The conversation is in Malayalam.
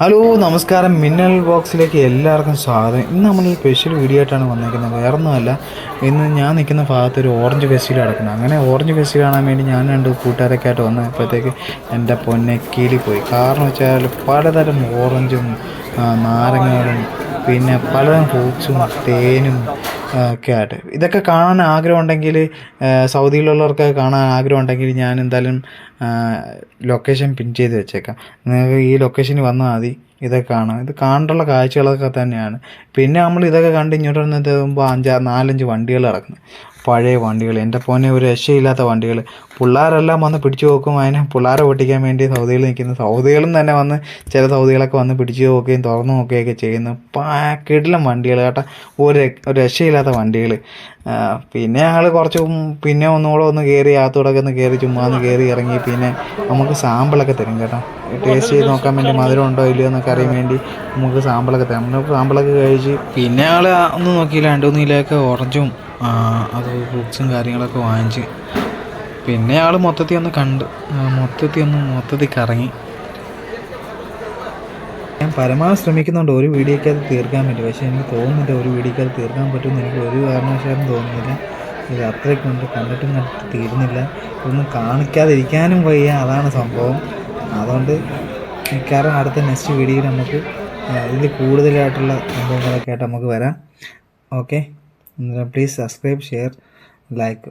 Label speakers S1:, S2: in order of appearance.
S1: ഹലോ നമസ്കാരം, മിന്നൽ ബോക്സിലേക്ക് എല്ലാവർക്കും സ്വാഗതം. ഇന്ന് നമ്മൾ സ്പെഷ്യൽ വീഡിയോ ആയിട്ടാണ് വന്നിരിക്കുന്നത്. വേറൊന്നുമല്ല, ഇന്ന് ഞാൻ നിൽക്കുന്ന ഭാഗത്ത് ഒരു ഓറഞ്ച് ഫെസ്റ്റിവൽ നടക്കുന്നത്. അങ്ങനെ ഓറഞ്ച് ഫെസ്റ്റിവൽ കാണാൻ വേണ്ടി ഞാൻ രണ്ട് കൂട്ടുകാരൊക്കെ ആയിട്ട് വന്നപ്പോഴത്തേക്ക് എൻ്റെ പൊന്നക്കീലി പോയി. കാരണം വെച്ചാൽ പലതരം ഓറഞ്ചും നാരങ്ങകളും പിന്നെ പലതരം ഫ്രൂട്ട്സും തേനും ഒക്കെ ആയിട്ട് ഇതൊക്കെ കാണാൻ ആഗ്രഹമുണ്ടെങ്കിൽ, സൗദിയിലുള്ളവർക്ക് കാണാൻ ആഗ്രഹമുണ്ടെങ്കിൽ ഞാൻ എന്തായാലും ലൊക്കേഷൻ പിൻ ചെയ്ത് വെച്ചേക്കാം. നിങ്ങൾക്ക് ഈ ലൊക്കേഷനിൽ വന്നാൽ മതി. ഇതൊക്കെ കാണാം. ഇത് കാണേണ്ടുള്ള കാഴ്ചകളൊക്കെ തന്നെയാണ്. പിന്നെ നമ്മൾ ഇതൊക്കെ കണ്ട് ഇങ്ങോട്ട് വന്നെത്തുമ്പോൾ 4-5 വണ്ടികൾ കിടക്കുന്നു, പഴയ വണ്ടികൾ. എൻ്റെ പോനെ ഒരു രക്ഷയില്ലാത്ത വണ്ടികൾ. പിള്ളേരെല്ലാം വന്ന് പിടിച്ചു നോക്കും. അതിനെ പിള്ളേരെ പൊട്ടിക്കാൻ വേണ്ടി സൗദികൾ നിൽക്കുന്നു. സൗദികളും തന്നെ വന്ന് ചില സൗദികളൊക്കെ വന്ന് പിടിച്ചു നോക്കുകയും തുറന്നു നോക്കുകയൊക്കെ ചെയ്യുന്നു. കിടിലം വണ്ടികൾ കേട്ടോ, ഒരു രക്ഷയില്ലാത്ത വണ്ടികൾ. പിന്നെ ഞങ്ങൾ കുറച്ച് പിന്നെ ഒന്നുകൂടെ ഒന്ന് കയറി അകത്തോടൊക്കെ ഒന്ന് കയറി ചുമ്മാ ഒന്ന് കയറി ഇറങ്ങി. പിന്നെ നമുക്ക് സാമ്പിളൊക്കെ തരും കേട്ടോ, ടേസ്റ്റ് ചെയ്ത് നോക്കാൻ വേണ്ടി മധുരം ഉണ്ടോ ഇല്ലയോ എന്നൊക്കെ അറിയാൻ വേണ്ടി നമുക്ക് സാമ്പിളൊക്കെ തരും. നമ്മൾ സാമ്പിളൊക്കെ കഴിച്ച് പിന്നെ ഞങ്ങൾ ഒന്നും നോക്കിയില്ല, 2-3 കിലോയൊക്കെ ഓറഞ്ചും അത് ഫ്രൂട്ട്സും കാര്യങ്ങളൊക്കെ വാങ്ങിച്ച് പിന്നെ ഞങ്ങൾ മൊത്തത്തിൽ ഒന്ന് കണ്ട് മൊത്തത്തിൽ കറങ്ങി. ഞാൻ പരമാവധി ശ്രമിക്കുന്നുണ്ട് ഒരു വീഡിയോയ്ക്ക് അത് തീർക്കാൻ വേണ്ടി. പക്ഷേ എനിക്ക് തോന്നുന്നില്ല ഒരു വീഡിയോയ്ക്ക് അത് തീർക്കാൻ പറ്റുമെന്ന്. എനിക്ക് ഒരു കാരണവശാലും തോന്നുന്നില്ല. ഇത് അത്രയ്ക്കുണ്ട്, കണ്ടിട്ടും തീരുന്നില്ല. ഇതൊന്നും കാണിക്കാതിരിക്കാനും വയ്യ, അതാണ് സംഭവം. അതുകൊണ്ട് മിക്കവാറും അടുത്ത നെക്സ്റ്റ് വീഡിയോയിൽ നമുക്ക് ഇതിൽ കൂടുതലായിട്ടുള്ള സംഭവങ്ങളൊക്കെ ആയിട്ട് നമുക്ക് വരാം. Okay, please subscribe, share, like.